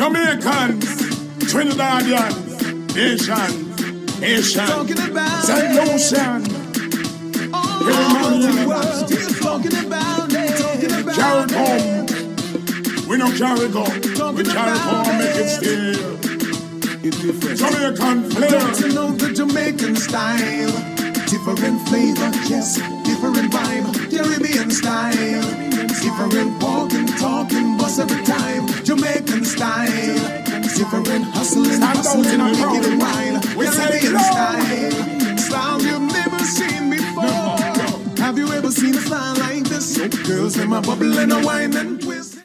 Jamaicans, Trinidadians, Asian, St. Lucian, carry home. We don't carry go. We carry home and make it still. Jamaican flair. Don't you know the Jamaican style? Different flavor, yes, different vibe. Caribbean style. Different walking, talking, bus every time. Jamaican style. Different hustling, bustling, make it wild. Caribbean style. Style you've never seen before. Have you ever seen a style like this? Girls in my bubble and a wine and twist.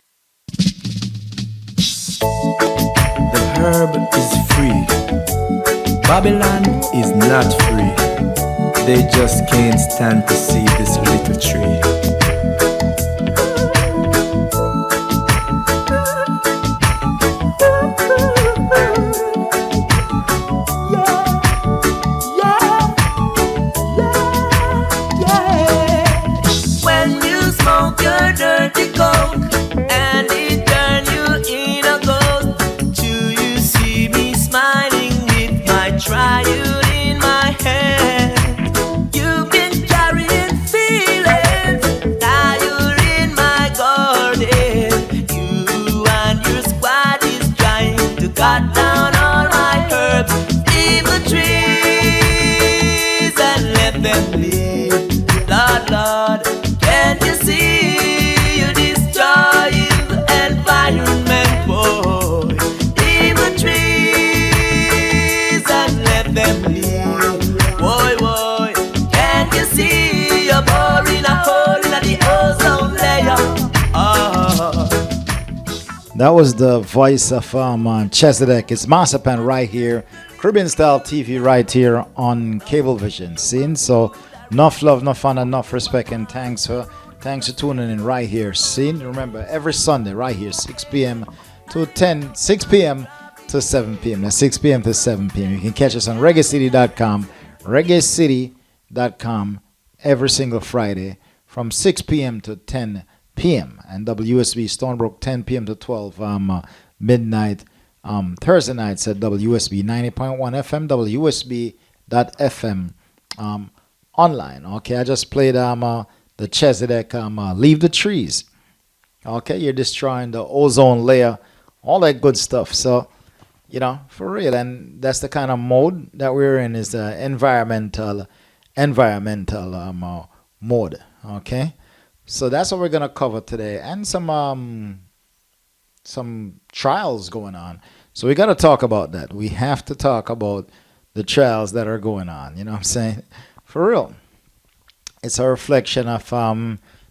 The herb is free. Babylon is not free. They just can't stand to see this little tree. That was the voice of Chesedek. It's Masterpan right here, Caribbean Style TV right here on Cablevision. Scene. So enough love, enough fun, enough respect, and thanks for tuning in right here. Scene. Remember, every Sunday right here, 6 p.m. to 6 p.m. to 7 p.m. That's 6 p.m. to 7 p.m. You can catch us on reggaecity.com, reggaecity.com every single Friday from 6 p.m. to 10 p.m. and WSB Stonebrook 10 p.m. to 12 midnight Thursday nights at WSB 90.1 FM, WSB.FM online. Okay, I just played the Chesedek Leave the Trees. Okay, you're destroying the ozone layer, all that good stuff. So, you know, for real, and that's the kind of mode that we're in, is the environmental mode. Okay. So that's what we're gonna cover today, and some trials going on. So we got to talk about that. We have to talk about the trials that are going on. You know what I'm saying? For real, it's a reflection of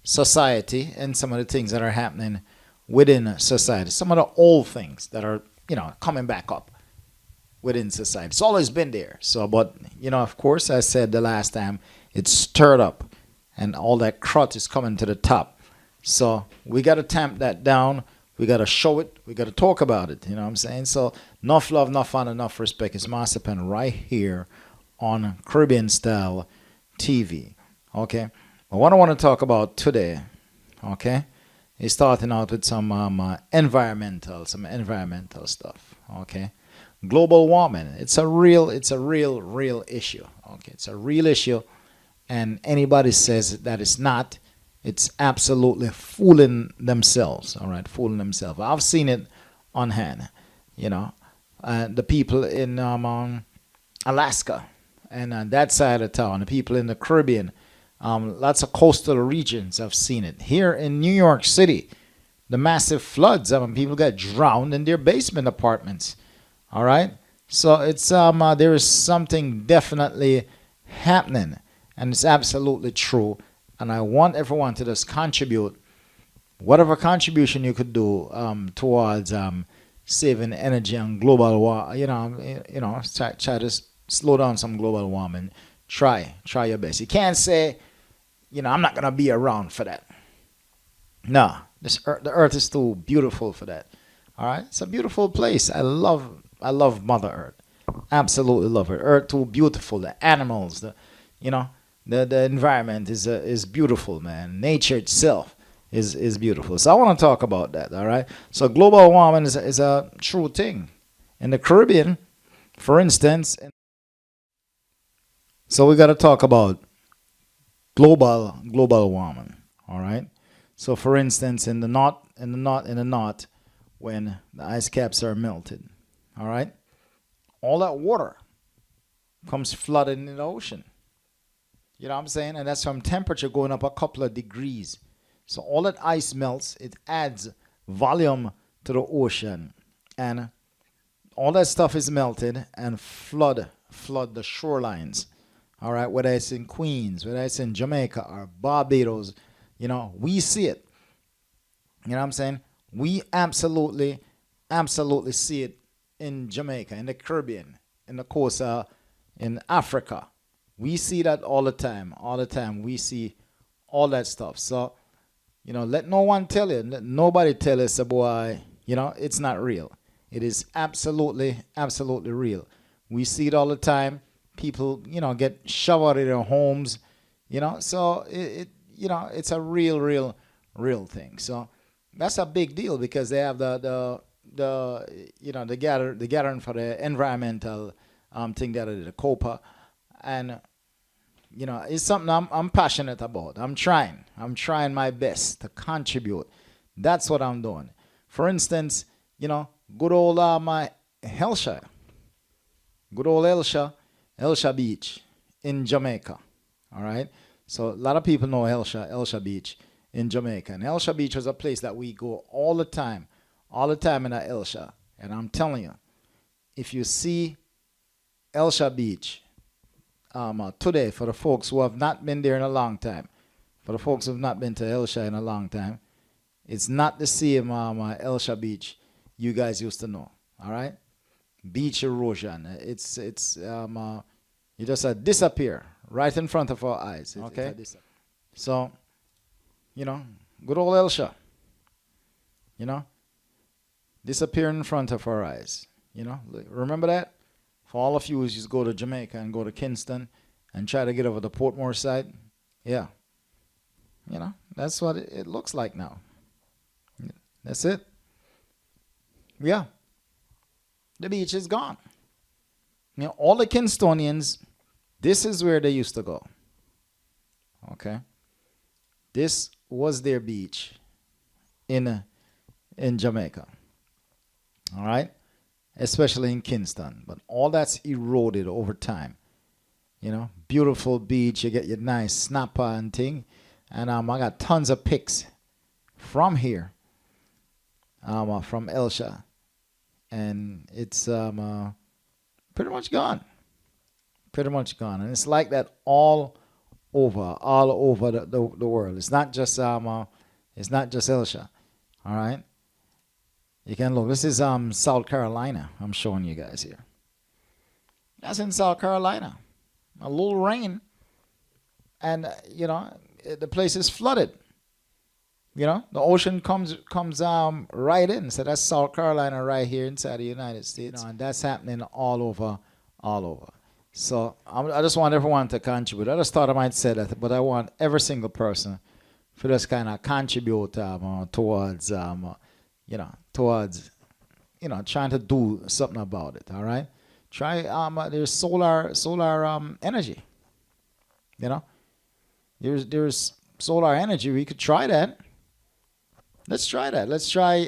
society and some of the things that are happening within society. Some of the old things that are, you know, coming back up within society. It's always been there. So, but you know, of course, I said the last time, it's stirred up. And all that crud is coming to the top. So we got to tamp that down. We got to show it. We got to talk about it. You know what I'm saying? So enough love, enough fun, enough respect. It's Masterpan right here on Caribbean Style TV. Okay? But what I want to talk about today, okay, is starting out with some environmental stuff. Okay? Global warming. It's a real issue. Okay? It's a real issue. And anybody says that it's not, it's absolutely fooling themselves. All right, fooling themselves. I've seen it on hand. You know, the people in Alaska and that side of town, the people in the Caribbean, lots of coastal regions. I've seen it here in New York City. The massive floods. I mean, people got drowned in their basement apartments. All right, so it's there is something definitely happening. And it's absolutely true. And I want everyone to just contribute, whatever contribution you could do towards saving energy and global warming. You know, try to slow down some global warming. Try your best. You can't say, you know, I'm not gonna be around for that. No, the earth is too beautiful for that. All right, it's a beautiful place. I love Mother Earth. Absolutely love her. Earth too beautiful. The animals, the environment is beautiful, man. Nature itself is beautiful. So I want to talk about that. All right. So global warming is a true thing in the Caribbean, for instance. So we got to talk about global warming. All right. So for instance, in the north, when the ice caps are melted, all right, all that water comes flooding in the ocean. You know what I'm saying? And that's from temperature going up a couple of degrees. So all that ice melts, it adds volume to the ocean, and all that stuff is melted and flood the shorelines. All right, whether it's in Queens, whether it's in Jamaica or Barbados, you know, we see it. You know what I'm saying? We absolutely see it in Jamaica, in the Caribbean, in the coast, in Africa. We see that all the time. All the time, we see all that stuff. So, you know, let no one tell you, let nobody tell us about, you know, it's not real. It is absolutely real. We see it all the time. People, you know, get showered in their homes, you know. So you know, it's a real thing. So that's a big deal because they have the you know, the gathering for the environmental thing that is the COPA, and you know, it's something I'm passionate about. I'm trying my best to contribute. That's what I'm doing. For instance, you know, good old my Elsha, good old Elsha Beach in Jamaica. All right. So a lot of people know Elsha Beach in Jamaica. And Elsha Beach was a place that we go all the time in that Elsha. And I'm telling you, if you see Elsha Beach today, for the folks who have not been there in a long time, for the folks who have not been to Elsha in a long time, it's not the same Elsha Beach you guys used to know. All right? Beach erosion. It's you just disappear right in front of our eyes. Okay? So, you know, good old Elsha, you know, disappear in front of our eyes. You know, remember that? For all of you who just go to Jamaica and go to Kingston and try to get over the Portmore side, yeah, you know, that's what it looks like now. That's it. Yeah. The beach is gone. You know, all the Kingstonians, this is where they used to go. Okay? This was their beach in Jamaica. All right? Especially in Kingston. But all that's eroded over time. You know, beautiful beach. You get your nice snapper and thing. And I got tons of pics from here, from Elsha. And it's pretty much gone. Pretty much gone. And it's like that all over the world. It's not just Elsha. All right? You can look. This is South Carolina. I'm showing you guys here. That's in South Carolina. A little rain, and you know, the place is flooded. You know, the ocean comes right in. So that's South Carolina right here inside the United States. You know, and that's happening all over. So I just want everyone to contribute. I just thought I might say that, but I want every single person to just kind of contribute towards trying to do something about it. All right, try there's solar energy. You know, there's solar energy. We could try that. Let's try that. Let's try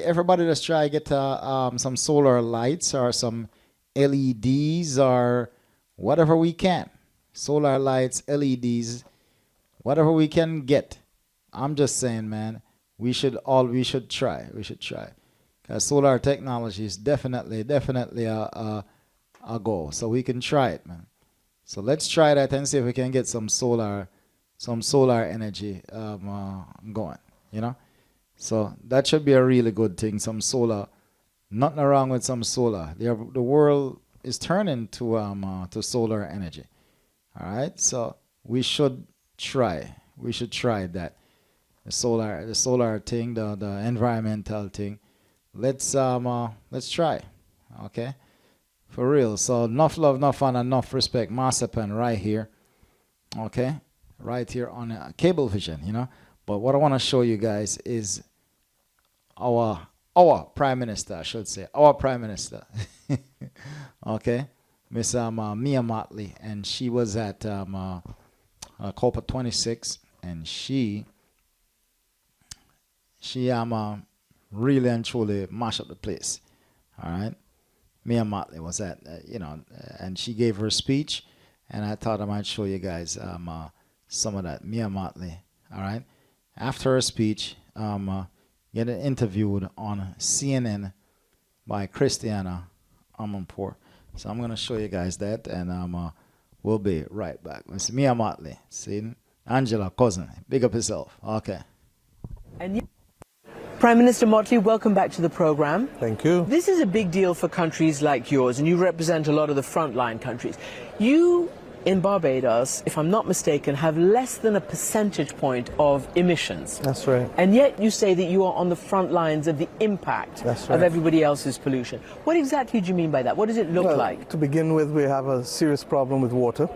get some solar lights or some LEDs or whatever we can. Solar lights, LEDs, whatever we can get. I'm just saying, man, we should try. Because solar technology is definitely a goal. So we can try it, man. So let's try that and see if we can get some solar energy going, you know? So that should be a really good thing. Some solar, nothing wrong with some solar. The world is turning to solar energy. All right, so we should try. We should try that. The solar thing, the environmental thing. Let's try. Okay, for real. So enough love, enough fun, enough respect. Masterpan right here. Okay, right here on Cablevision. You know. But what I want to show you guys is our Prime Minister, I should say, our Prime Minister. Okay, Miss Mia Mottley, and she was at Copa 26, and she really and truly mashed up the place. All right, Mia Mottley was at and she gave her speech, and I thought I might show you guys some of that. Mia Mottley. All right, after her speech, getting interviewed on CNN by Christiana Amanpour. So I'm gonna show you guys that, and we'll be right back. It's Mia Mottley. See, Angela cousin, big up yourself. Okay. And Prime Minister Motley, welcome back to the program. Thank you. This is a big deal for countries like yours, and you represent a lot of the frontline countries. You, in Barbados, if I'm not mistaken, have less than a percentage point of emissions. That's right. And yet you say that you are on the front lines of the impact That's right. of everybody else's pollution. What exactly do you mean by that? What does it look like? To begin with, we have a serious problem with water.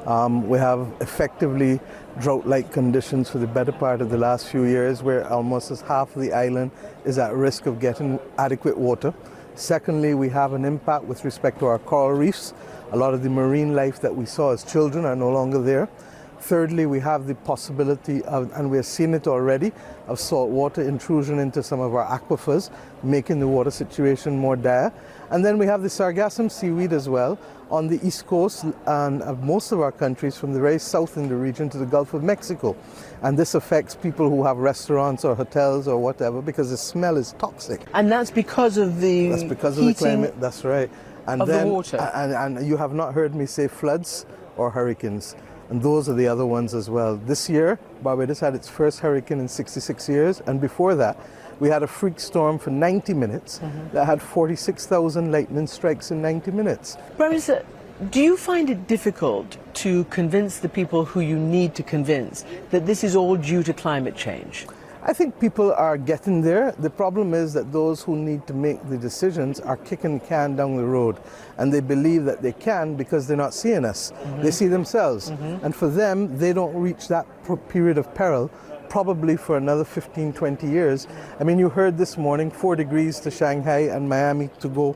We have effectively drought-like conditions for the better part of the last few years, where almost as half of the island is at risk of getting adequate water. Secondly, we have an impact with respect to our coral reefs. A lot of the marine life that we saw as children are no longer there. Thirdly, we have the possibility of, and we're seeing it already, of saltwater intrusion into some of our aquifers, making the water situation more dire. And then we have the sargassum seaweed as well on the east coast and of most of our countries, from the very south in the region to the Gulf of Mexico. And this affects people who have restaurants or hotels or whatever, because the smell is toxic. And that's because of the That's because of the climate, that's right. And of then, the water. And you have not heard me say floods or hurricanes. And those are the other ones as well. This year, Barbados had its first hurricane in 66 years. And before that, we had a freak storm for 90 minutes that had 46,000 lightning strikes in 90 minutes. Prime Minister, do you find it difficult to convince the people who you need to convince that this is all due to climate change? I think people are getting there. The problem is that those who need to make the decisions are kicking the can down the road, and they believe that they can because they're not seeing us. They see themselves. And for them, they don't reach that period of peril probably for another 15, 20 years. I mean, you heard this morning 4 degrees to Shanghai and Miami to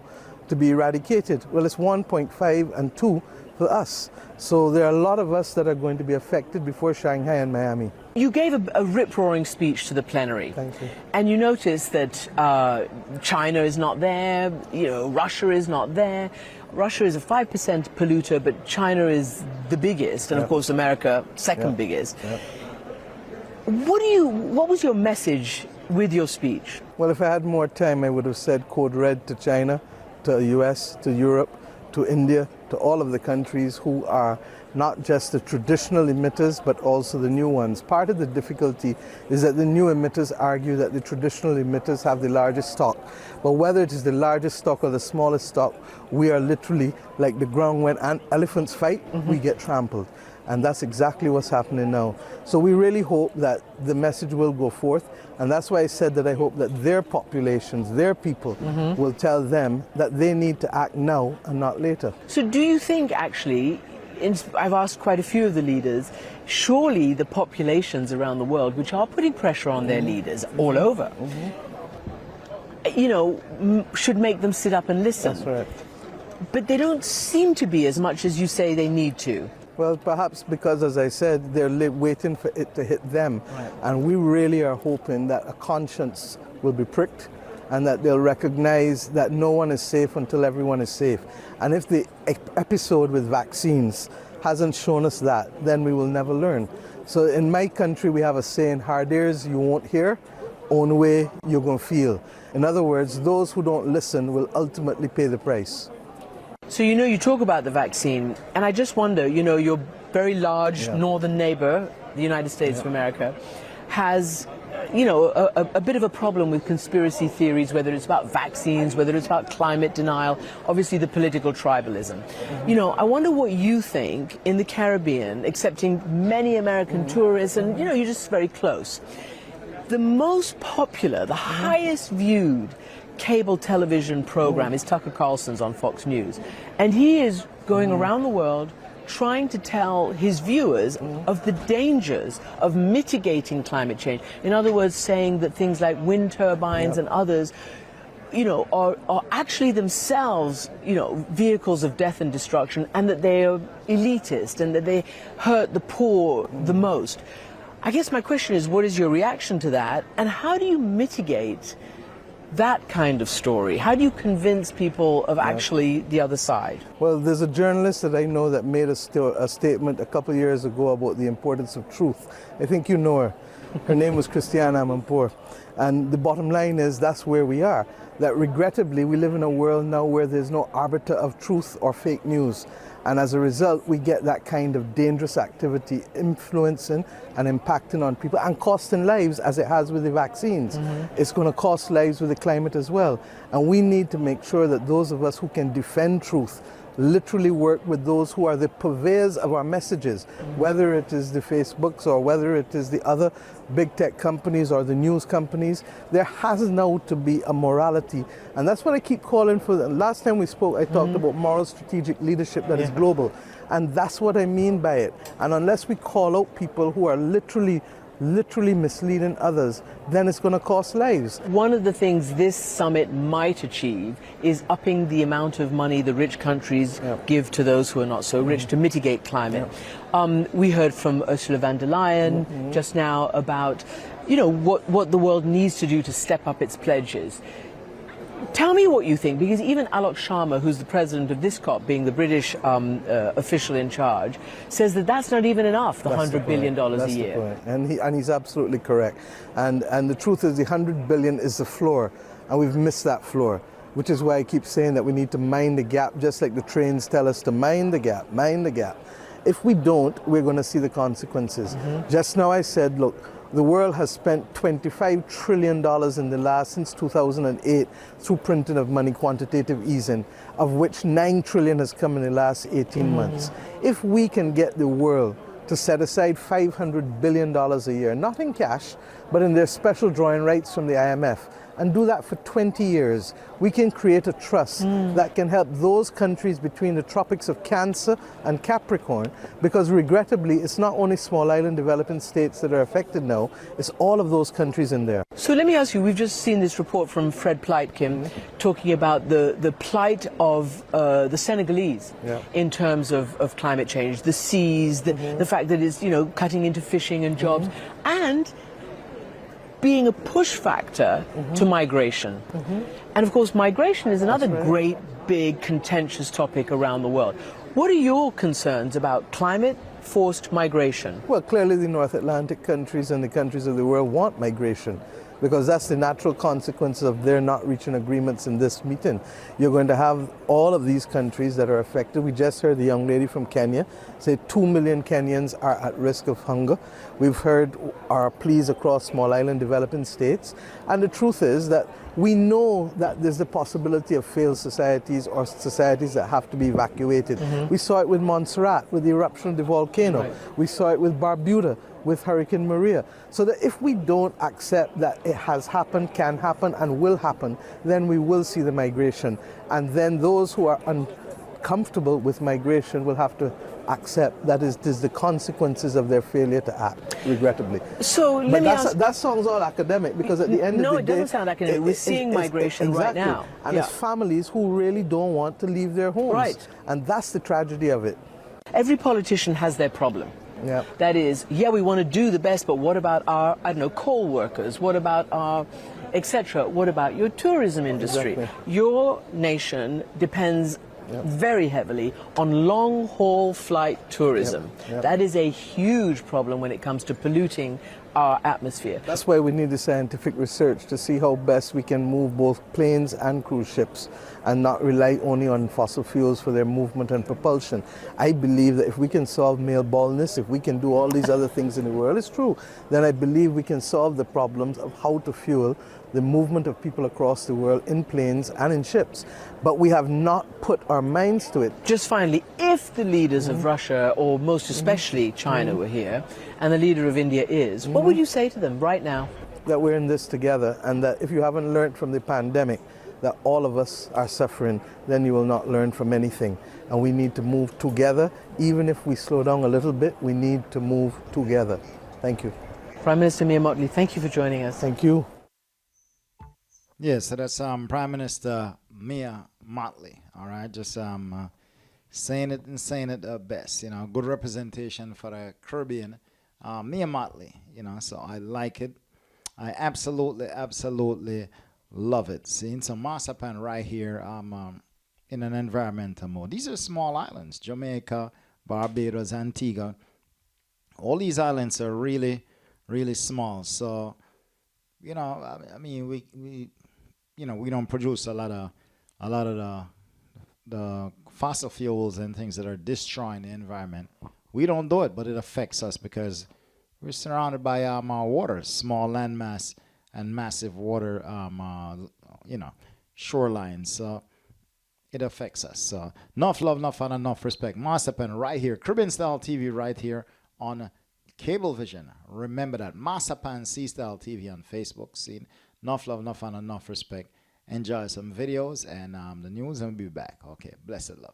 be eradicated. Well, it's 1.5 and 2 for us. So there are a lot of us that are going to be affected before Shanghai and Miami. You gave a rip-roaring speech to the plenary. Thank you. And you noticed that China is not there, Russia is not there. Russia is a 5% polluter, but China is the biggest, and of course America second biggest. What was your message with your speech? Well, if I had more time, I would have said code red to China, to the US, to Europe, to India, to all of the countries who are not just the traditional emitters, but also the new ones. Part of the difficulty is that the new emitters argue that the traditional emitters have the largest stock. But whether it is the largest stock or the smallest stock, we are literally like the ground when elephants fight, we get trampled. And that's exactly what's happening now. So we really hope that the message will go forth. And that's why I said that I hope that their populations, their people, will tell them that they need to act now and not later. So do you think, actually, I've asked quite a few of the leaders, surely the populations around the world, which are putting pressure on their leaders all over, should make them sit up and listen. That's right. But they don't seem to be as much as you say they need to. Well, perhaps because, as I said, they're waiting for it to hit them. Right. And we really are hoping that a conscience will be pricked and that they'll recognize that no one is safe until everyone is safe. And if the episode with vaccines hasn't shown us that, then we will never learn. So in my country, we have a saying, hard ears you won't hear, own way you're going to feel. In other words, those who don't listen will ultimately pay the price. So, you talk about the vaccine, and I just wonder, your very large northern neighbor, the United States of America, has, a bit of a problem with conspiracy theories, whether it's about vaccines, whether it's about climate denial, obviously the political tribalism. I wonder what you think in the Caribbean, accepting many American tourists, and, you're just very close. The most popular, the highest viewed cable television program is Tucker Carlson's on Fox News, and he is going around the world trying to tell his viewers of the dangers of mitigating climate change. In other words, saying that things like wind turbines and others, you know, are actually themselves, you know, vehicles of death and destruction, and that they are elitist and that they hurt the poor the most. I guess my question is, what is your reaction to that, and how do you mitigate that kind of story? How do you convince people of actually the other side? Well, there's a journalist that I know that made a statement a couple of years ago about the importance of truth. I think you know her. Her name was Christiane Amanpour. And the bottom line is that's where we are. That regrettably we live in a world now where there's no arbiter of truth or fake news. And as a result, we get that kind of dangerous activity influencing and impacting on people and costing lives, as it has with the vaccines. It's going to cost lives with the climate as well. And we need to make sure that those of us who can defend truth literally work with those who are the purveyors of our messages, whether it is the Facebooks or whether it is the other big tech companies or the news companies. There has now to be a morality, and that's what I keep calling for. Last time we spoke, I talked about moral strategic leadership that is global, and that's what I mean by it. And unless we call out people who are literally misleading others, then it's going to cost lives. One of the things this summit might achieve is upping the amount of money the rich countries give to those who are not so rich to mitigate climate. We heard from Ursula von der Leyen just now about, you know, what the world needs to do to step up its pledges. Tell me what you think, because even Alok Sharma, who's the president of this COP, being the British official in charge, says that that's not even enough, the $100 billion a year. And he's absolutely correct. And the truth is the $100 billion is the floor, and we've missed that floor, which is why I keep saying that we need to mind the gap, just like the trains tell us to mind the gap, mind the gap. If we don't, we're going to see the consequences. Just now I said, look, the world has spent $25 trillion in the last, since 2008, through printing of money, quantitative easing, of which $9 trillion has come in the last 18 months. If we can get the world to set aside $500 billion a year, not in cash, but in their special drawing rights from the IMF, and do that for 20 years, we can create a trust that can help those countries between the tropics of Cancer and Capricorn, because regrettably, it's not only small island developing states that are affected now, it's all of those countries in there. So let me ask you, we've just seen this report from Fred Pleitkin talking about the plight of the Senegalese in terms of climate change, the seas, the fact that it's, you know, cutting into fishing and jobs, and being a push factor to migration. And of course, migration is another great, big, contentious topic around the world. What are your concerns about climate-forced migration? Well, clearly the North Atlantic countries and the countries of the world want migration, because that's the natural consequence of their not reaching agreements in this meeting. You're going to have all of these countries that are affected. We just heard the young lady from Kenya say 2 million Kenyans are at risk of hunger. We've heard our pleas across small island developing states. And the truth is that we know that there's the possibility of failed societies or societies that have to be evacuated. We saw it with Montserrat, with the eruption of the volcano. We saw it with Barbuda, with Hurricane Maria. So that if we don't accept that it has happened, can happen, and will happen, then we will see the migration. And then those who are uncomfortable with migration will have to accept that it is the consequences of their failure to act, regrettably. So let me ask... That sounds all academic, because at the end of the day... No, it doesn't sound academic. We're seeing migration right now. And it's families who really don't want to leave their homes. Right. And that's the tragedy of it. Every politician has their problem. That is, we want to do the best, but what about our, I don't know, coal workers? What about our, etc.? What about your tourism industry? Your nation depends very heavily on long-haul flight tourism. That is a huge problem when it comes to polluting our atmosphere. That's why we need the scientific research to see how best we can move both planes and cruise ships and not rely only on fossil fuels for their movement and propulsion. I believe that if we can solve male baldness, if we can do all these other things in the world, it's true, then I believe we can solve the problems of how to fuel the movement of people across the world in planes and in ships. But we have not put our minds to it. Just finally, if the leaders of Russia, or most especially China, were here, and the leader of India is, what would you say to them right now? That we're in this together, and that if you haven't learned from the pandemic, that all of us are suffering, then you will not learn from anything. And we need to move together. Even if we slow down a little bit, we need to move together. Thank you. Prime Minister Mia Mottley, thank you for joining us. Thank you. Yes, so that's Prime Minister Mia Mottley. All right, just saying it best. You know, good representation for the Caribbean. Mia Mottley. You know, so I like it. I absolutely love it. Seeing some marzipan right here. In an environmental mode. These are small islands: Jamaica, Barbados, Antigua. All these islands are really, really small. So, you know, I mean, we don't produce a lot of the fossil fuels and things that are destroying the environment. We don't do it, but it affects us because we're surrounded by water, small landmass and massive water, shorelines. So it affects us. So enough love, enough fun, enough respect. Marzipan right here, Caribbean Style TV right here on Cablevision. Remember that. Marzipan C-Style TV on Facebook. See, enough love, enough fun, enough respect. Enjoy some videos and the news, and we'll be back. Okay, blessed love.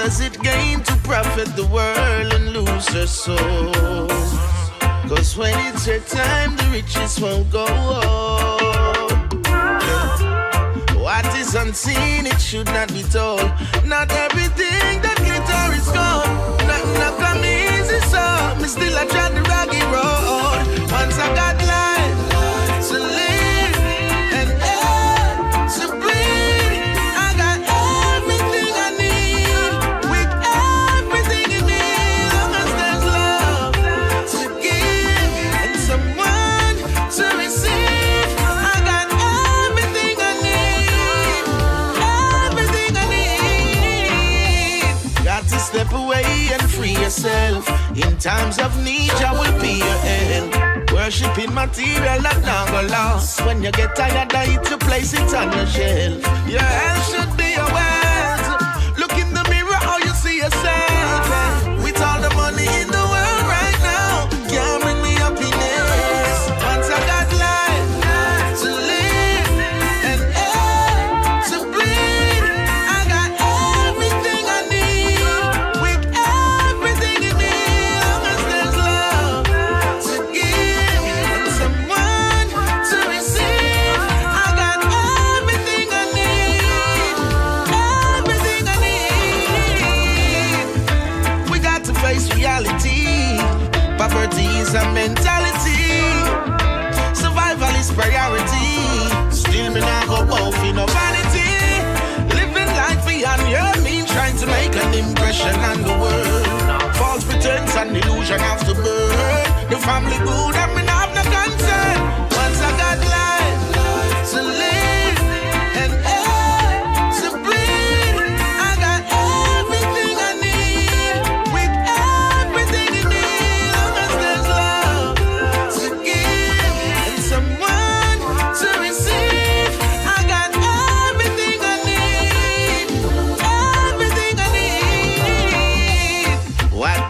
does it gain to profit the world and lose their souls? Cause when it's your time, the riches won't go on. What is unseen, it should not be told. Not everything that glitter is gold. Nothing not come easy, so me still I try the rocky road. Once I got life to live and air to breathe, I got everything I need. With everything in me, long as there's love to give and someone to receive, I got everything I need. Everything I need. Got to step away and free yourself. In times of need, I will be your help. Worshipping material that not go lost. When you get tired of it, you place it on the shelf. Your health should be your wealth. Look in the mirror, how you see yourself. With all the money in the world right now, can't bring me happiness. Once I got life to live and air to breathe, I got everything I need. With everything in me, long as there's love to give and someone to receive, I got everything I need. Everything I need. We got to face reality. Poverty is a mentality. Survival is priority. Still me not go off in no vanity. Living life beyond your mean, trying to make an impression on the world. False pretense and illusion of the bird. The family good and me not have no concern. Once I got life to live and air to breathe,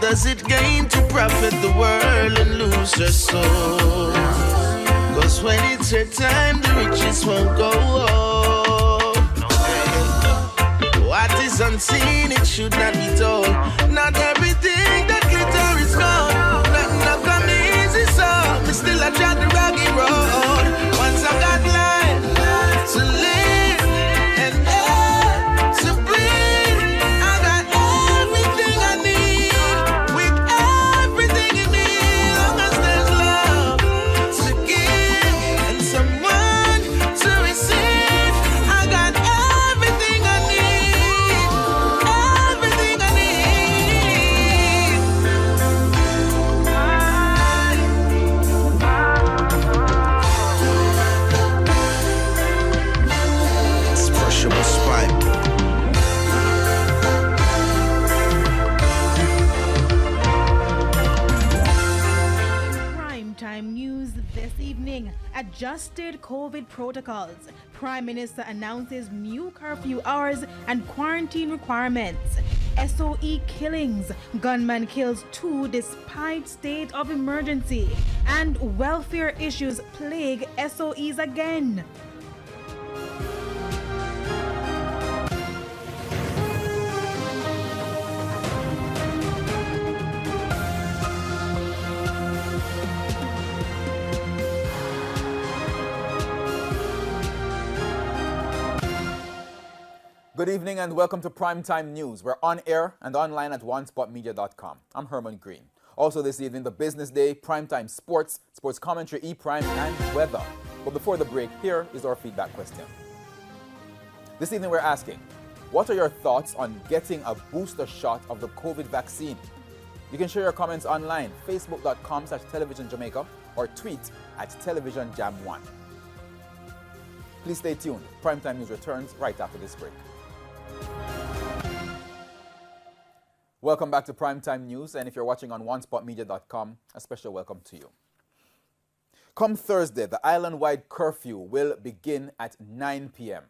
does it gain to profit the world and lose her soul? Cause when it's her time, the riches won't go up. What is unseen, it should not be told. Not everything that glitter is gold. Nothing not come easy, so me still I try the rocky road. Once I got life to live and air to breathe, I got everything I need. With everything in me, long as there's love to give and someone to receive, I got everything I need. Everything I need. Expression was spike. Primetime news this evening. Adjusted COVID protocols. Prime Minister announces new curfew hours and quarantine requirements. SOE killings. Gunman kills 2 despite state of emergency. And welfare issues plague SOEs again. Good evening and welcome to Primetime News. We're on air and online at onespotmedia.com. I'm Herman Green. Also this evening, the Business Day, Primetime Sports, Sports Commentary, E-Prime, and Weather. But before the break, here is our feedback question. This evening we're asking, what are your thoughts on getting a booster shot of the COVID vaccine? You can share your comments online, facebook.com/televisionjamaica or tweet at televisionjam1. Please stay tuned. Primetime News returns right after this break. Welcome back to Primetime News, and if you're watching on onespotmedia.com, a special welcome to you. Come Thursday, the island-wide curfew will begin at 9 p.m.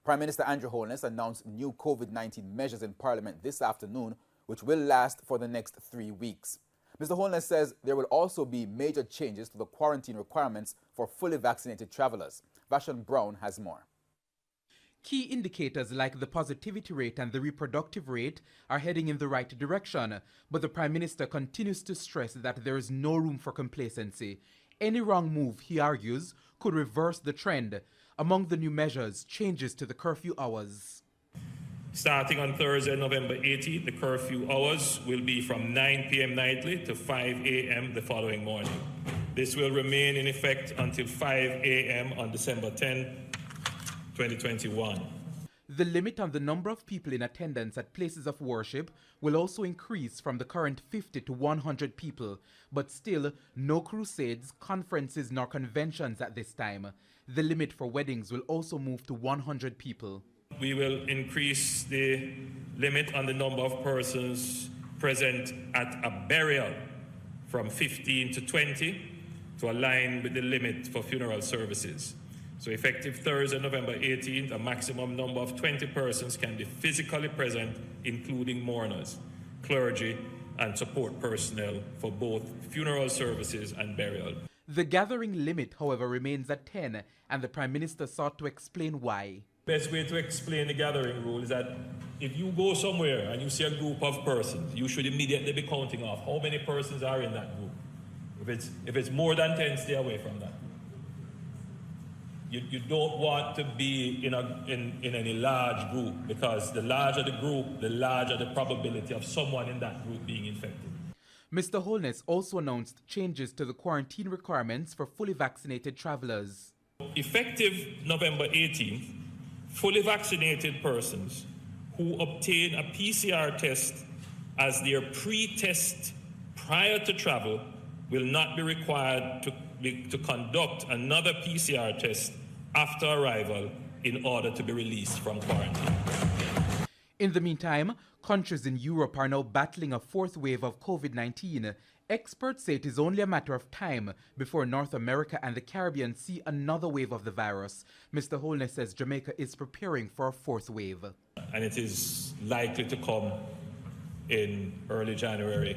Prime Minister Andrew Holness announced new COVID-19 measures in Parliament this afternoon, which will last for the next 3 weeks. Mr. Holness says there will also be major changes to the quarantine requirements for fully vaccinated travelers. Vashon Brown has more. Key indicators like the positivity rate and the reproductive rate are heading in the right direction, but the Prime Minister continues to stress that there is no room for complacency. Any wrong move, he argues, could reverse the trend. Among the new measures, changes to the curfew hours. Starting on Thursday, November 18th, the curfew hours will be from 9 p.m. nightly to 5 a.m. the following morning. This will remain in effect until 5 a.m. on December 10, 2021. The limit on the number of people in attendance at places of worship will also increase from the current 50 to 100 people, but still no crusades, conferences nor conventions at this time. The limit for weddings will also move to 100 people. We will increase the limit on the number of persons present at a burial from 15 to 20 to align with the limit for funeral services. So effective Thursday, November 18th, a maximum number of 20 persons can be physically present, including mourners, clergy, and support personnel for both funeral services and burial. The gathering limit, however, remains at 10, and the Prime Minister sought to explain why. Best way to explain the gathering rule is that if you go somewhere and you see a group of persons, you should immediately be counting off how many persons are in that group. If it's more than 10, stay away from that. You don't want to be in any large group, because the larger the group, the larger the probability of someone in that group being infected. Mr. Holness also announced changes to the quarantine requirements for fully vaccinated travelers. Effective November 18th, fully vaccinated persons who obtain a PCR test as their pre-test prior to travel will not be required to conduct another PCR test after arrival in order to be released from quarantine. In the meantime, countries in Europe are now battling a fourth wave of COVID-19. Experts say it is only a matter of time before North America and the Caribbean see another wave of the virus. Mr. Holness says Jamaica is preparing for a fourth wave. And it is likely to come in early January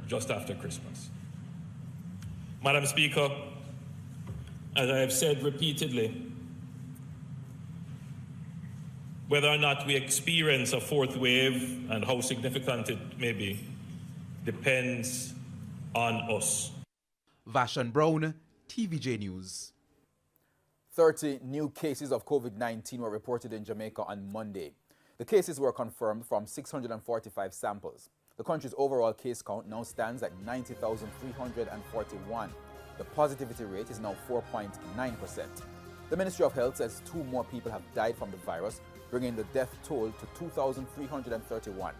just after Christmas. Madam Speaker, as I have said repeatedly, whether or not we experience a fourth wave and how significant it may be depends on us. Vashon Brown, TVJ News. 30 new cases of COVID-19 were reported in Jamaica on Monday. The cases were confirmed from 645 samples. The country's overall case count now stands at 90,341. The positivity rate is now 4.9%. The Ministry of Health says 2 more people have died from the virus, bringing the death toll to 2,331.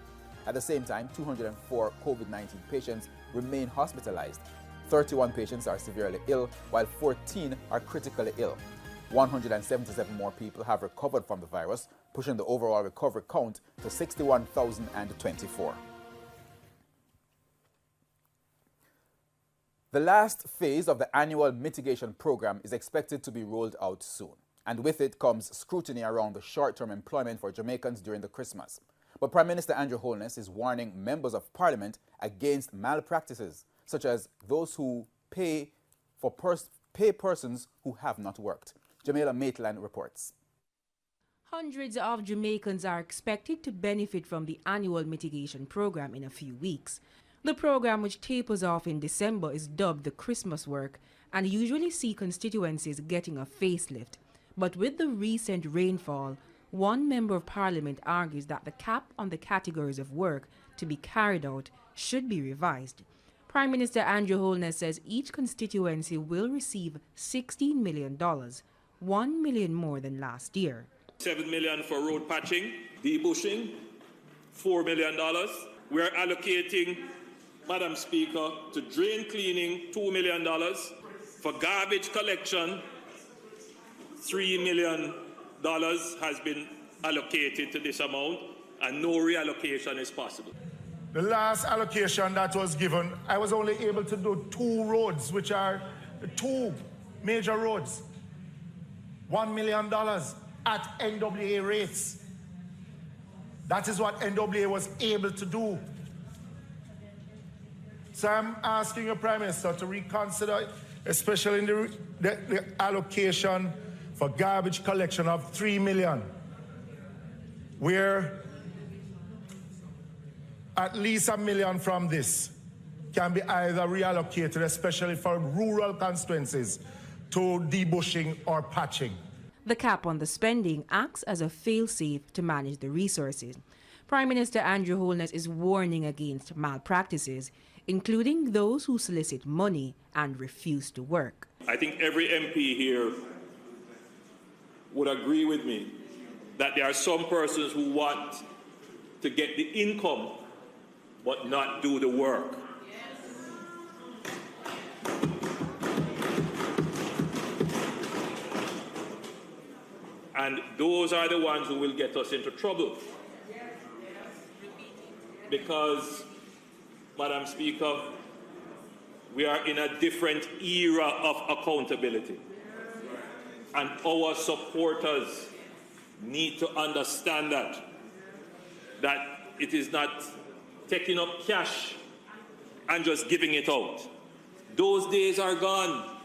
At the same time, 204 COVID-19 patients remain hospitalized. 31 patients are severely ill, while 14 are critically ill. 177 more people have recovered from the virus, pushing the overall recovery count to 61,024. The last phase of the annual mitigation program is expected to be rolled out soon, and with it comes scrutiny around the short-term employment for Jamaicans during the Christmas. But Prime Minister Andrew Holness is warning members of Parliament against malpractices, such as those who pay persons who have not worked. Jamila Maitland reports. Hundreds of Jamaicans are expected to benefit from the annual mitigation program in a few weeks. The program, which tapers off in December, is dubbed the Christmas work and usually see constituencies getting a facelift. But with the recent rainfall, one member of Parliament argues that the cap on the categories of work to be carried out should be revised. Prime Minister Andrew Holness says each constituency will receive $16 million, $1 million more than last year. $7 million for road patching, debushing, $4 million. We're allocating, Madam Speaker, to drain cleaning, $2 million. For garbage collection, $3 million has been allocated to this amount, and no reallocation is possible. The last allocation that was given, I was only able to do 2 roads, which are the 2 major roads. $1 million at NWA rates. That is what NWA was able to do. So I'm asking your Prime Minister to reconsider, especially in the allocation for garbage collection of $3 million, where at least $1 million from this can be either reallocated, especially for rural constituencies, to debushing or patching. The cap on the spending acts as a fail-safe to manage the resources. Prime Minister Andrew Holness is warning against malpractices, including those who solicit money and refuse to work. I think every MP here would agree with me that there are some persons who want to get the income but not do the work. And those are the ones who will get us into trouble. Because, Madam Speaker, we are in a different era of accountability. And our supporters need to understand that it is not taking up cash and just giving it out. Those days are gone.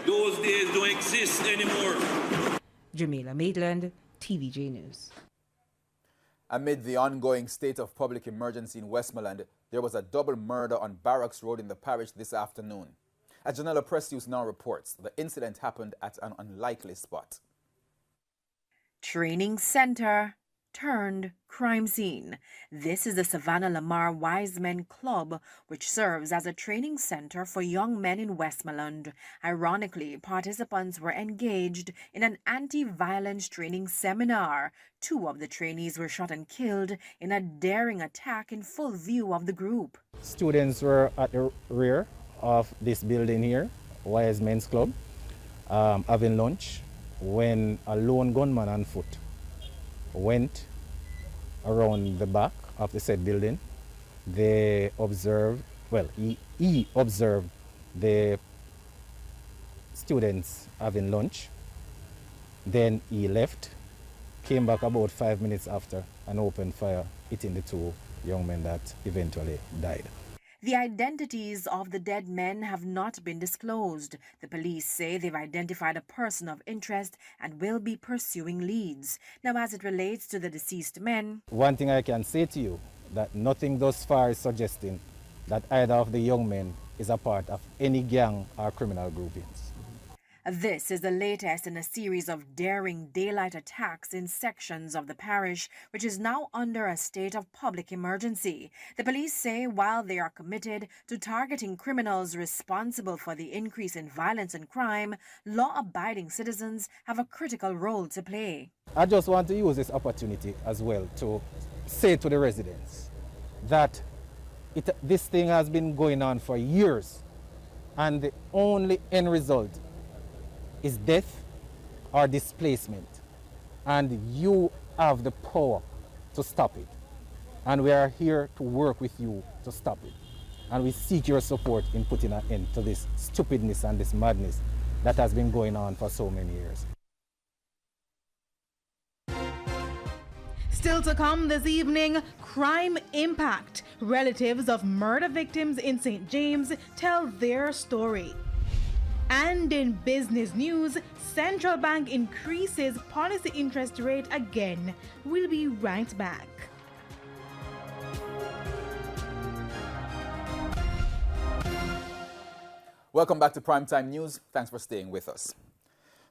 Those days don't exist anymore. Jamila Maitland, TVJ News. Amid the ongoing state of public emergency in Westmoreland, there was a double murder on Barracks Road in the parish this afternoon. As Janela Press News now reports, the incident happened at an unlikely spot. Training center turned crime scene. This is the Savannah Lamar Wiseman Club, which serves as a training center for young men in Westmoreland. Ironically, participants were engaged in an anti-violence training seminar. 2 of the trainees were shot and killed in a daring attack in full view of the group. Students were at the rear of this building here, Wiseman's Club, having lunch, when a lone gunman on foot went around the back of the said building. They observed, well, he observed the students having lunch. Then he left, came back about 5 minutes after and opened fire, hitting the 2 young men that eventually died. The identities of the dead men have not been disclosed. The police say they've identified a person of interest and will be pursuing leads. Now, as it relates to the deceased men, one thing I can say to you, that nothing thus far is suggesting that either of the young men is a part of any gang or criminal groupings. this is the latest in a series of daring daylight attacks in sections of the parish, which is now under a state of public emergency. The police say while they are committed to targeting criminals responsible for the increase in violence and crime, law-abiding citizens have a critical role to play. I just want to use this opportunity as well to say to the residents that this thing has been going on for years, and the only end result is death or displacement, and you have the power to stop it, and we are here to work with you to stop it, and we seek your support in putting an end to this stupidness and this madness that has been going on for so many years. Still to come this evening, crime impact. Relatives of murder victims in St. James tell their story. And in business news, Central Bank increases policy interest rate again. We'll be right back. Welcome back to Primetime News. Thanks for staying with us.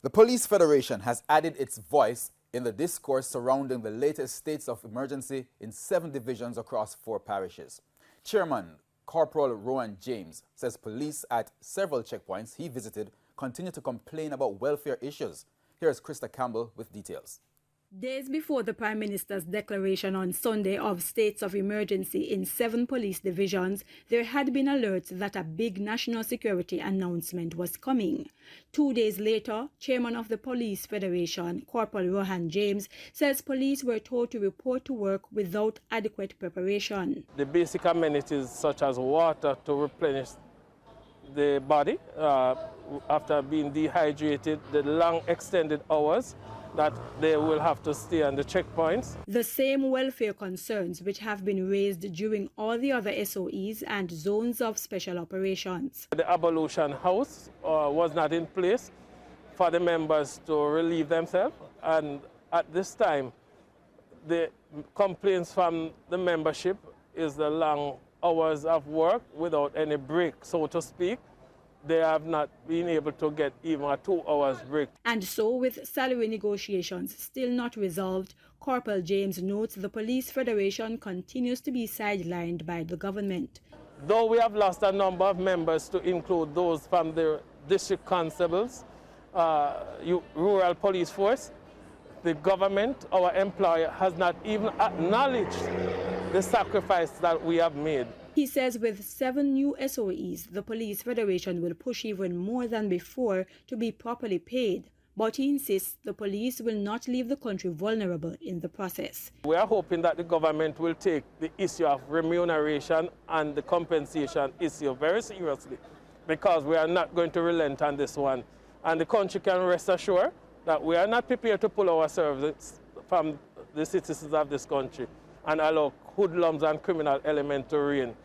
The Police Federation has added its voice in the discourse surrounding the latest states of emergency in 7 divisions across 4 parishes. Chairman Corporal Rowan James says police at several checkpoints he visited continue to complain about welfare issues. Here's Krista Campbell with details. Days before the Prime Minister's declaration on Sunday of states of emergency in 7 police divisions, there had been alerts that a big national security announcement was coming. 2 days later, Chairman of the Police Federation, Corporal Rowan James, says police were told to report to work without adequate preparation. The basic amenities such as water to replenish the body after being dehydrated, the long extended hours that they will have to stay on the checkpoints. The same welfare concerns which have been raised during all the other SOEs and zones of special operations. The ablution house was not in place for the members to relieve themselves, and at this time the complaints from the membership is the long hours of work without any break, so to speak. They have not been able to get even a 2 hours break. And so, with salary negotiations still not resolved, Corporal James notes the Police Federation continues to be sidelined by the government. Though we have lost a number of members to include those from the district constables, rural police force, the government, our employer, has not even acknowledged the sacrifice that we have made. He says with 7 new SOEs, the Police Federation will push even more than before to be properly paid. But he insists the police will not leave the country vulnerable in the process. We are hoping that the government will take the issue of remuneration and the compensation issue very seriously, because we are not going to relent on this one. And the country can rest assured that we are not prepared to pull our services from the citizens of this country and allow hoodlums and criminal elements to reign.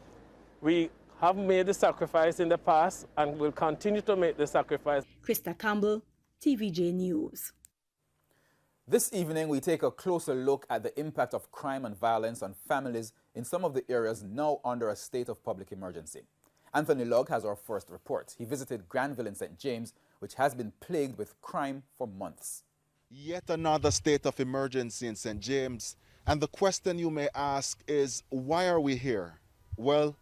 We have made the sacrifice in the past and will continue to make the sacrifice. Krista Campbell, TVJ News. This evening, we take a closer look at the impact of crime and violence on families in some of the areas now under a state of public emergency. Anthony Lugg has our first report. He visited Granville in St. James, which has been plagued with crime for months. Yet another state of emergency in St. James. And the question you may ask is, why are we here? Well,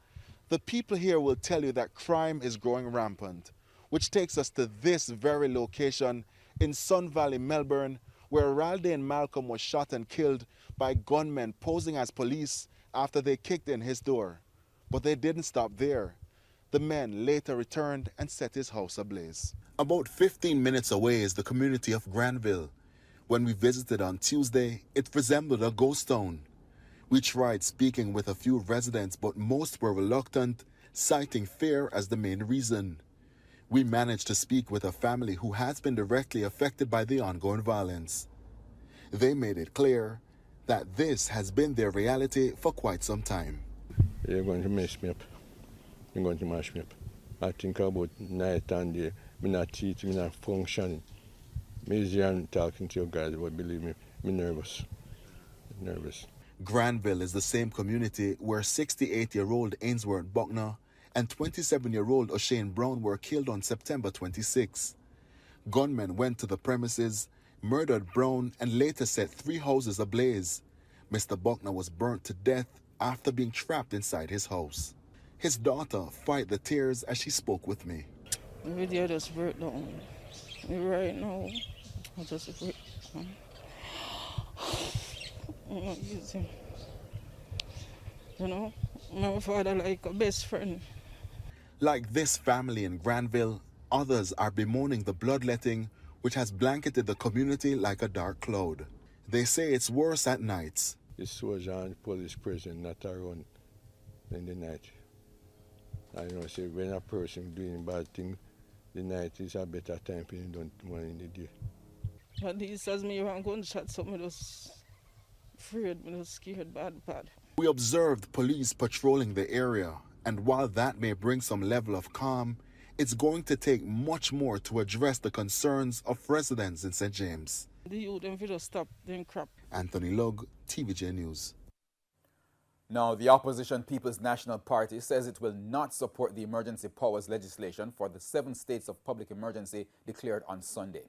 the people here will tell you that crime is growing rampant, which takes us to this very location in Sun Valley, Melbourne, where Raldane Malcolm was shot and killed by gunmen posing as police after they kicked in his door. But they didn't stop there. The men later returned and set his house ablaze. About 15 minutes away is the community of Granville. When we visited on Tuesday, it resembled a ghost town. We tried speaking with a few residents, but most were reluctant, citing fear as the main reason. We managed to speak with a family who has been directly affected by the ongoing violence. They made it clear that this has been their reality for quite some time. You're going to mess me up. You're going to mash me up. I think about night and day. I'm not eating, I'm not functioning. I'm easy and talking to you guys, but believe me, I'm nervous. Granville is the same community where 68-year-old Ainsworth Buckner and 27-year-old O'Shane Brown were killed on September 26. Gunmen went to the premises, murdered Brown, and later set 3 houses ablaze. Mr. Buckner was burnt to death after being trapped inside his house. His daughter fight the tears as she spoke with me. The video just break down. Right now, I just break down. I'm not using. You know, my father like a best friend. Like this family in Granville, others are bemoaning the bloodletting which has blanketed the community like a dark cloud. They say it's worse at nights. The soldier and police present not around in the night. I know, say when a person doing bad thing, the night is a better time for you don't one in the day. But he says me around gunshot, so I was afraid, I was scared bad. We observed police patrolling the area, and while that may bring some level of calm, it's going to take much more to address the concerns of residents in St. James. The youth them just stop doing crap. Anthony Lugg, TVJ News. Now, the opposition People's National Party says it will not support the emergency powers legislation for the 7 states of public emergency declared on Sunday.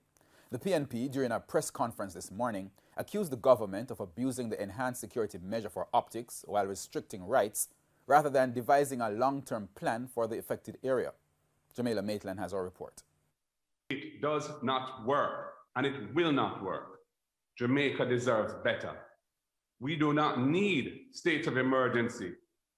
The PNP, during a press conference this morning, accused the government of abusing the enhanced security measure for optics while restricting rights, rather than devising a long-term plan for the affected area. Jamila Maitland has our report. It does not work, and it will not work. Jamaica deserves better. We do not need state of emergency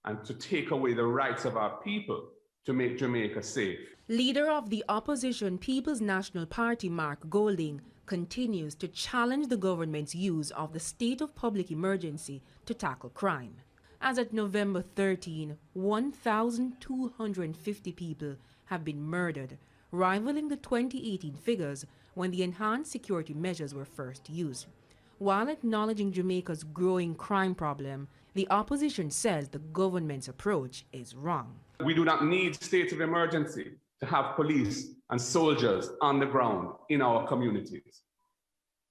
and to take away the rights of our people to make Jamaica safe. Leader of the opposition People's National Party, Mark Golding, continues to challenge the government's use of the state of public emergency to tackle crime. As at November 13, 1,250 people have been murdered, rivaling the 2018 figures when the enhanced security measures were first used. While acknowledging Jamaica's growing crime problem, the opposition says the government's approach is wrong. We do not need state of emergency to have police and soldiers on the ground in our communities.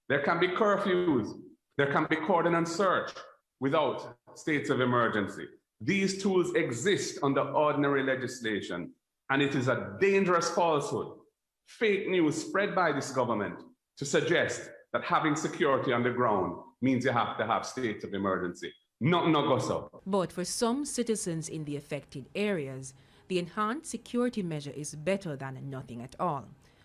There can be curfews, there can be cordon and search without states of emergency. These tools exist under ordinary legislation, and it is a dangerous falsehood, fake news spread by this government to suggest that having security on the ground means you have to have states of emergency. No go so. But for some citizens in the affected areas, the enhanced security measure is better than nothing at all,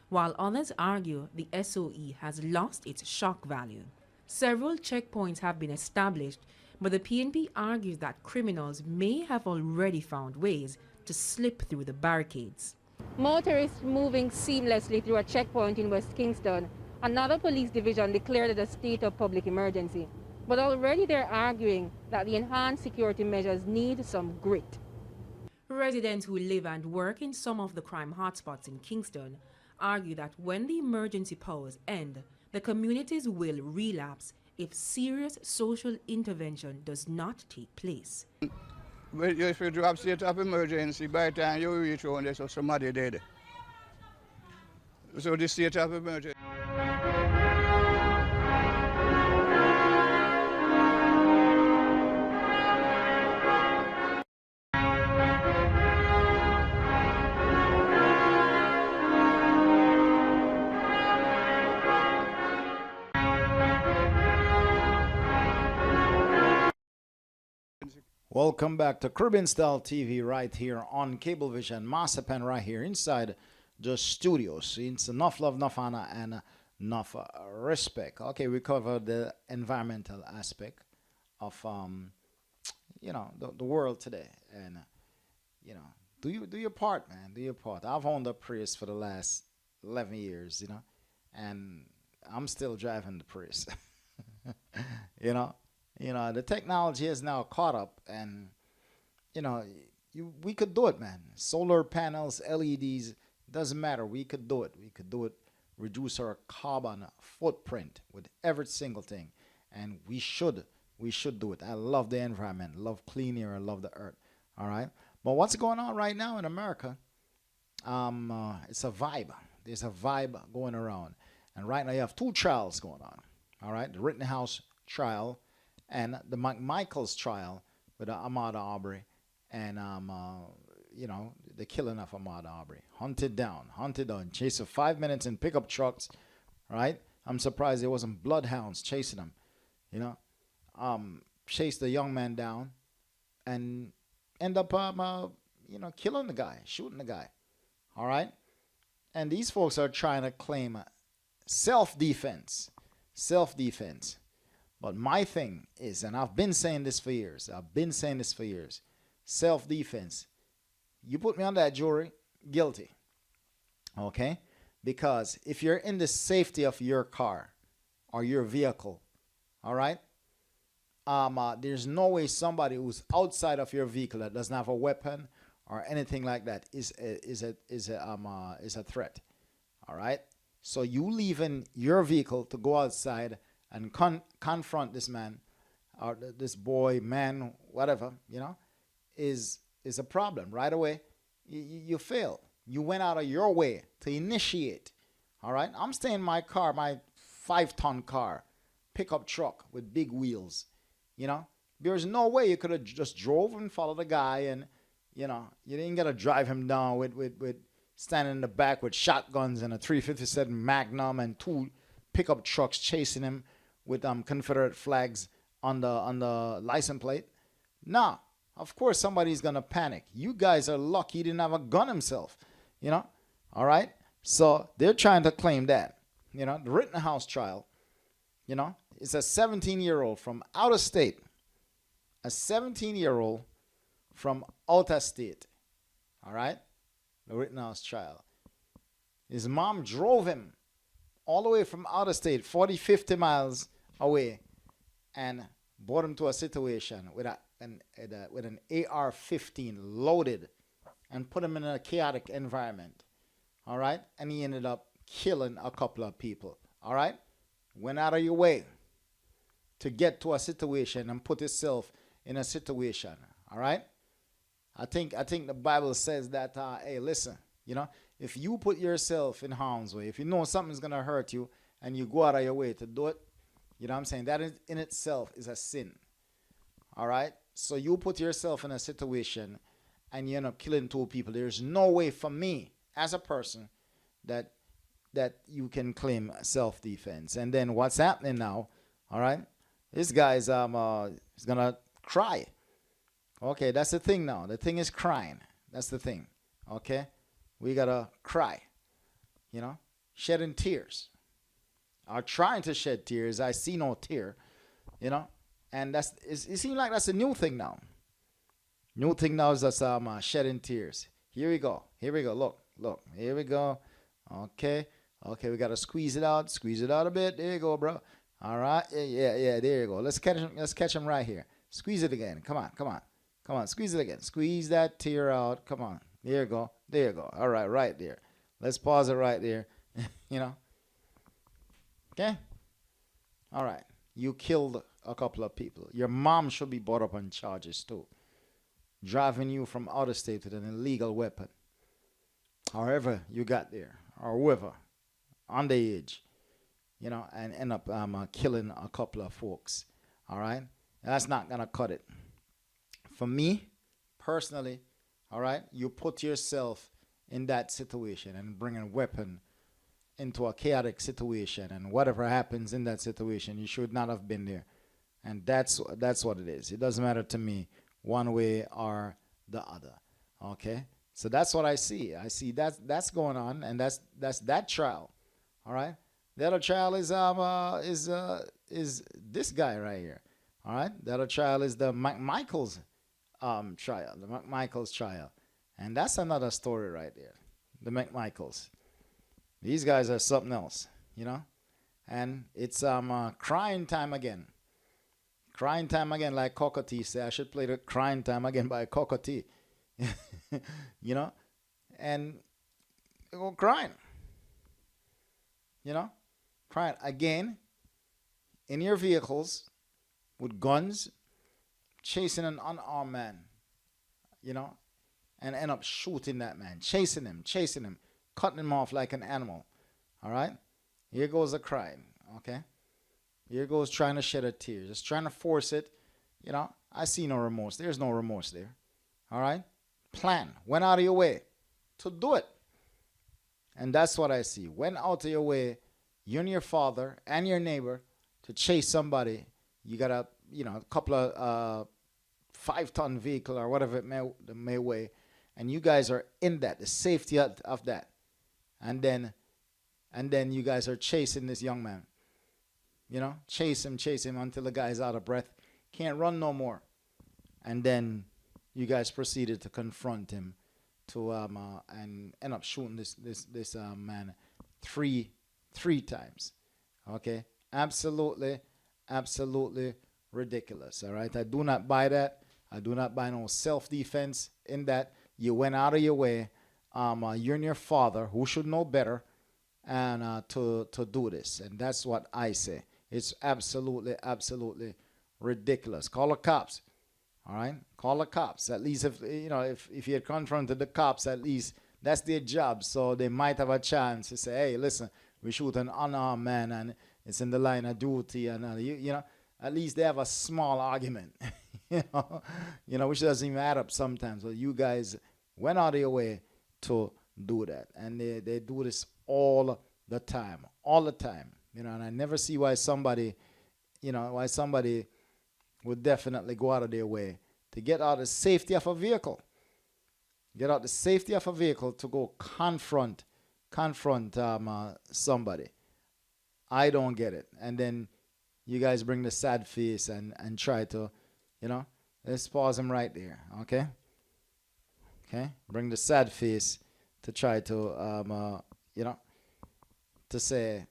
while others argue the SOE has lost its shock value. Several checkpoints have been established, but the PNP argues that criminals may have already found ways to slip through the barricades. Motorists moving seamlessly through a checkpoint in West Kingston, another police division declared it a state of public emergency. But already they're arguing that the enhanced security measures need some grit. Residents who live and work in some of the crime hotspots in Kingston argue that when the emergency powers end, the communities will relapse if serious social intervention does not take place. But if you have state of emergency, by the time you reach home, there's somebody dead. So the state of emergency. Welcome back to Caribbean Style TV right here on Cablevision Masterpan right here inside the studios. It's enough love, enough honor, and enough respect. Okay, we covered the environmental aspect of the world today, and do your part, man. Do your part. I've owned a Prius for the last 11 years, and I'm still driving the Prius. The technology is now caught up, and we could do it, man. Solar panels, LEDs, doesn't matter. We could do it. We could do it. Reduce our carbon footprint with every single thing, and we should we should do it. I love the environment, love clean air, I love the earth. All right. But what's going on right now in America? It's a vibe. There's a vibe going around. And right now you have two trials going on. All right. The Rittenhouse trial and the McMichael's trial with Ahmaud Arbery and, you know, the killing of Ahmaud Arbery. Hunted down, chased for 5 minutes in pickup trucks. Right. I'm surprised there wasn't bloodhounds chasing him. You know, chased the young man down and end up, you know, killing the guy, shooting the guy. All right. And these folks are trying to claim self-defense. But my thing is, and I've been saying this for years, self-defense. You put me on that jury, guilty. Okay? Because if you're in the safety of your car or your vehicle, all right, there's no way somebody who's outside of your vehicle that doesn't have a weapon or anything like that is a threat. All right. So you leaving your vehicle to go outside and confront this man or this boy, man, whatever, you know, is a problem. Right away, you fail. You went out of your way to initiate. All right. I'm staying in my car, my 5-ton car, pickup truck with big wheels. You know, there's no way you could have just drove and followed the guy and, you know, you didn't get to drive him down with standing in the back with shotguns and a 357 Magnum and 2 pickup trucks chasing him with Confederate flags on the license plate. Nah, of course somebody's going to panic. You guys are lucky he didn't have a gun himself, you know. All right. So they're trying to claim that, you know, the Rittenhouse trial, you know, it's a 17-year-old from out of state. A 17-year-old from out of state. All right? The Rittenhouse trial. His mom drove him all the way from out of state, 40, 50 miles away, and brought him to a situation with an AR-15 loaded and put him in a chaotic environment. All right? And he ended up killing a couple of people. All right? Went out of your way to get to a situation and put yourself in a situation. All right? I think the Bible says that, hey, listen, you know, if you put yourself in harm's way, if you know something's going to hurt you and you go out of your way to do it, you know what I'm saying? That in itself is a sin. All right? So you put yourself in a situation and you end up killing 2 people. There's no way for me as a person that you can claim self-defense. And then what's happening now, all right? This guy's he's going to cry. Okay, that's the thing now. The thing is crying. That's the thing. Okay? We got to cry. You know? Shedding tears. Or trying to shed tears. I see no tear. You know? And it seems like that's a new thing now. New thing now is just shedding tears. Here we go. Look. Here we go. Okay, we got to squeeze it out a bit. There you go, bro. All right. Yeah, there you go. Let's catch him right here. Squeeze it again. Come on. Squeeze it again. Squeeze that tear out. Come on. There you go. All right, right there. Let's pause it right there. You know. Okay? All right. You killed a couple of people. Your mom should be brought up on charges too. Driving you from out of state with an illegal weapon. However you got there. Or whoever. Underage. You know, and end up killing a couple of folks. All right? That's not going to cut it. For me, personally, all right, you put yourself in that situation and bring a weapon into a chaotic situation, and whatever happens in that situation, you should not have been there. And that's what it is. It doesn't matter to me one way or the other. Okay? So that's what I see. I see that's going on, and that's that trial. All right? The other trial is this guy right here. All right? The other trial is the McMichael's trial, the McMichael's trial. And that's another story right there. The McMichaels. These guys are something else, you know? And it's crying time again. Crying time again, like Cocotte say. I should play the Crying Time Again by Cocotte. You know? And they go crying. You know? Crying again in your vehicles. with guns, chasing an unarmed man, you know, and end up shooting that man, chasing him, cutting him off like an animal. All right? Here goes a crime, okay? Here goes trying to shed a tear, just trying to force it. You know, I see no remorse. There's no remorse there. All right? Plan. Went out of your way to do it. And that's what I see. Went out of your way, you and your father and your neighbor, to chase somebody. You got a, you know, a couple of 5-ton vehicle or whatever it may weigh. And you guys are in that, the safety of that. And then you guys are chasing this young man. You know, chase him until the guy's out of breath. Can't run no more. And then you guys proceeded to confront him and end up shooting this man three times. Okay? Absolutely ridiculous. All right? I do not buy that. I do not buy no self-defense in that. You went out of your way. You and your father, who should know better, and to do this. And that's what I say. It's absolutely ridiculous. Call the cops. All right? Call the cops. At least if you had confronted the cops, at least that's their job. So they might have a chance to say, hey, listen, we shoot an unarmed man and it's in the line of duty, and you know, at least they have a small argument. you know, which doesn't even add up sometimes. But you guys went out of your way to do that, and they do this all the time. You know, and I never see why somebody would definitely go out of their way to get out of the safety of a vehicle. Get out the safety of a vehicle to go confront somebody. I don't get it. And then you guys bring the sad face and try to, you know, let's pause him right there, okay? Okay? Bring the sad face to try to, you know, to say,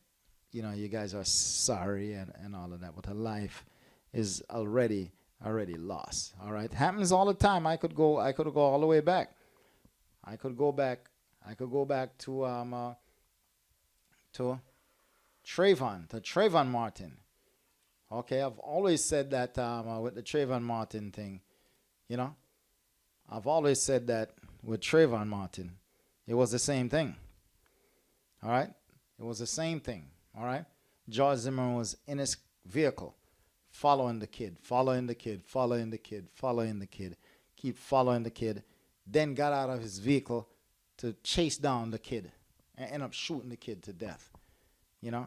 you know, you guys are sorry and all of that. But a life is already lost. All right? Happens all the time. I could go all the way back. I could go back to Trayvon Martin. Okay, I've always said that with the Trayvon Martin thing, you know, I've always said that with Trayvon Martin, it was the same thing. All right? It was the same thing. All right? George Zimmerman was in his vehicle, following the kid, keep following the kid, then got out of his vehicle to chase down the kid and end up shooting the kid to death. You know?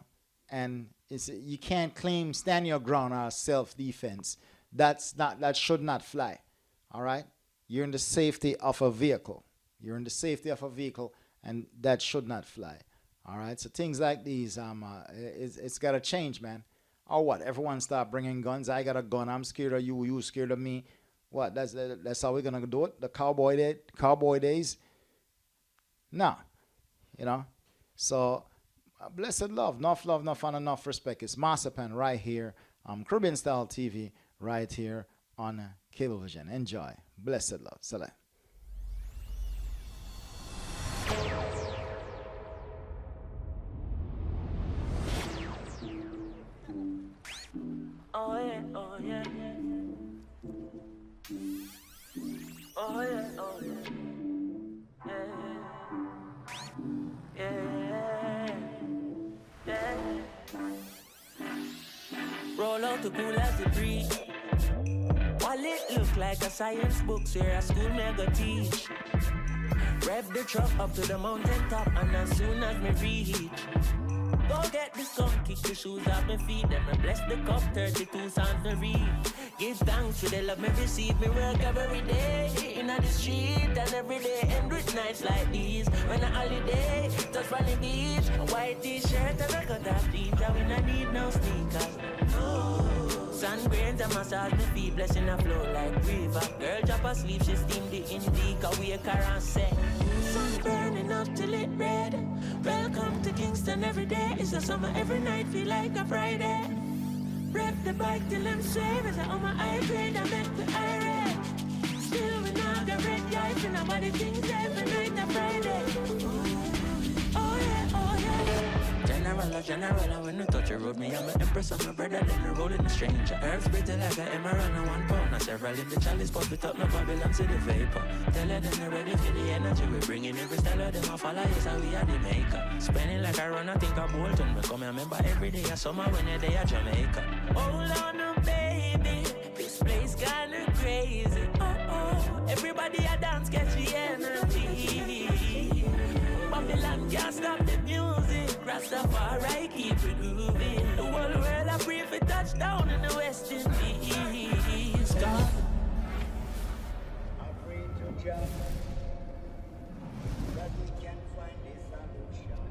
And you can't claim stand your ground or self-defense. That should not fly. All right? You're in the safety of a vehicle. And that should not fly. All right? So things like these, it's got to change, man. Or what? Everyone start bringing guns. I got a gun. I'm scared of you. You scared of me. What? That's how we're going to do it? The cowboy days? No. You know? So, blessed love, enough fun, enough respect. It's Masterpan right here, Caribbean Style TV right here on Cablevision. Enjoy. Blessed love. Salam. Oh yeah, oh yeah, oh yeah, oh yeah, yeah. Roll out the cool as the breeze. While it look like a science book, where a school mega teach. Rev the truck up to the mountain top, and as soon as me reach, go get the sun, kick the shoes off my feet, then me bless the cup, 32 songs me read. Give thanks for the love me receive, me work every day, in the street, and every day, end with nights like these. When a holiday, just on the beach, a white t-shirt and a cut off jeans, and we no need no sneakers. Sun grains and massage me feet, blessing a flow like river. Girl drop asleep, she steam the indica, wake her and say, sun burning up till it red. Welcome to Kingston every day. It's a summer every night, feel like a Friday. Rev the bike till I'm save. As I on my eye grade, I make the irate. Still we not got red guys, and nobody thinks every night a Friday. Oh yeah, oh yeah. a general. And when you touch the road, me I'm an empress. I'm a brother, then the rolling a stranger. Herbs pretty like an emerald and 1 pound. Now several in the chalice, pop it up, no Babylon to the vapor. Tell her them they're ready for the energy. We bringing every style of them a follow. Yes, how we are the maker. Spending like I run, I think I Bolton. We come and remember every day of summer when you're there at Jamaica. Hold on, no baby, this place kinda crazy. Oh, everybody a dance, catch the energy. Babylon can't stop the music. Rastafari keep it grooving. The whole world I pray for touchdown in the West Indies. God, I pray to Jah that we can find a solution.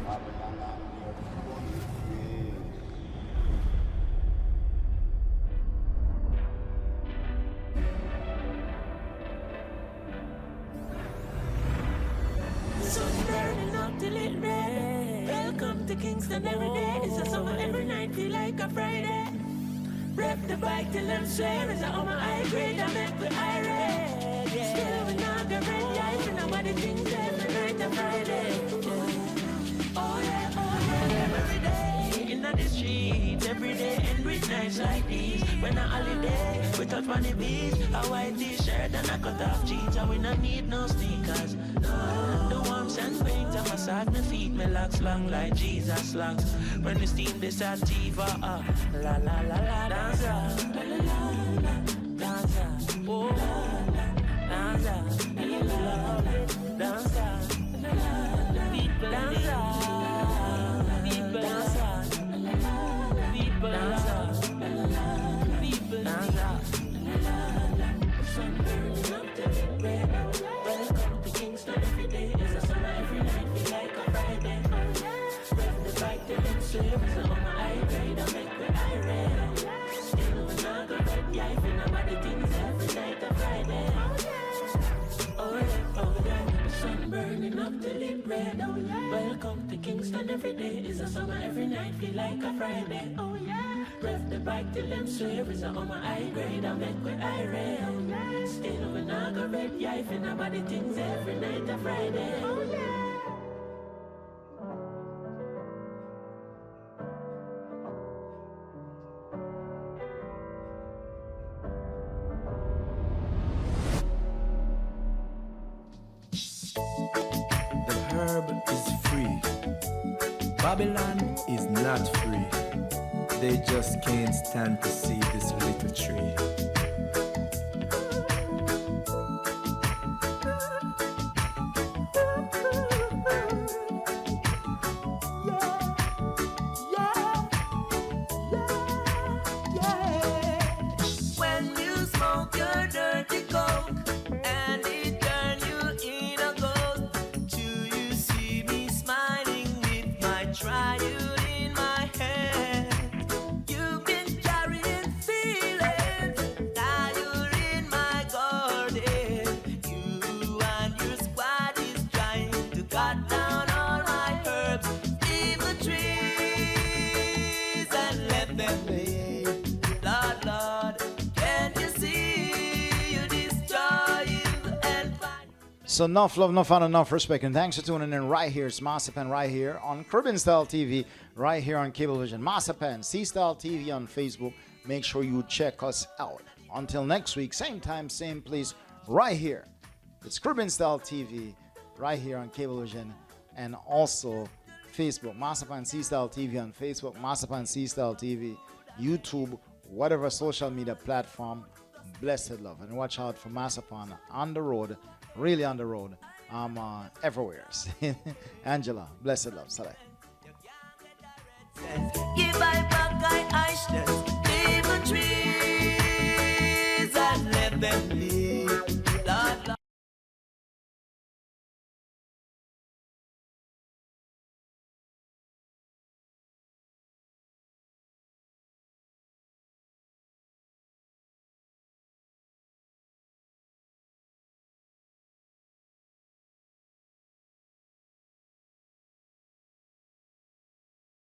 Babylon and their funny ways. sun burning up till it red. Welcome to Kingston every day. It's a summer every night, feel like a Friday. Rep the bike till them swear. It's on my high grade, I make with irate. Still we not get ready, I feel nobody thinks every night a Friday. Oh yeah, every day. In the streets, every day, and with nights like these. When a holiday, we touch on the beach. A white t-shirt and a cut off jeans. And we not need no sneakers. No, the warmth and paint, I massage my feet. Me locks long like Jesus locks. When the steam this sativa, la la la la, dance, la la la la, dance, oh, dance, la la la, dance, la la la, people dance, people dance, people dance, people dance, sun burning up till it red. Welcome to Kingston every day. It's a summer every night, feel like a Friday. Rev the bike till them slips on my eye grade. I make with irate. Still when I go red, yeah, if nobody thinks every night a Friday. Oh yeah, the sun burning up till it red. Welcome to Kingston every day. It's a summer every night, feel like a Friday. Oh yeah, rev the bike till them slips on my eye grade. I make with irate. Still when I go red, yeah, if nobody thinks every night a Friday. Oh yeah. The herb is free. Babylon is not free. They just can't stand to see this little tree. When you smoke your dirty coke and it turn you in a ghost, do you see me smiling with my trial in my hand? You've been carrying feelings, now you're in my garden. You and your squad is trying to cut down all my herbs, leave the trees and let them be. Lord, Lord, can you see you destroying and find. So enough love, enough fun, enough respect, and thanks for tuning in right here. It's Masterpan right here on Caribbean Style TV, right here on Cablevision. Masterpan, C-Style TV on Facebook. Make sure you check us out. Until next week, same time, same place, right here. It's Caribbean Style TV, right here on Cablevision, and also Facebook. Masterpan C-Style TV on Facebook, Masterpan C-Style TV, YouTube, whatever social media platform. Blessed love, and watch out for Masterpan on the road, really on the road. Everywhere. Angela, blessed love. Salah. Give I back I leave the trees and let them live.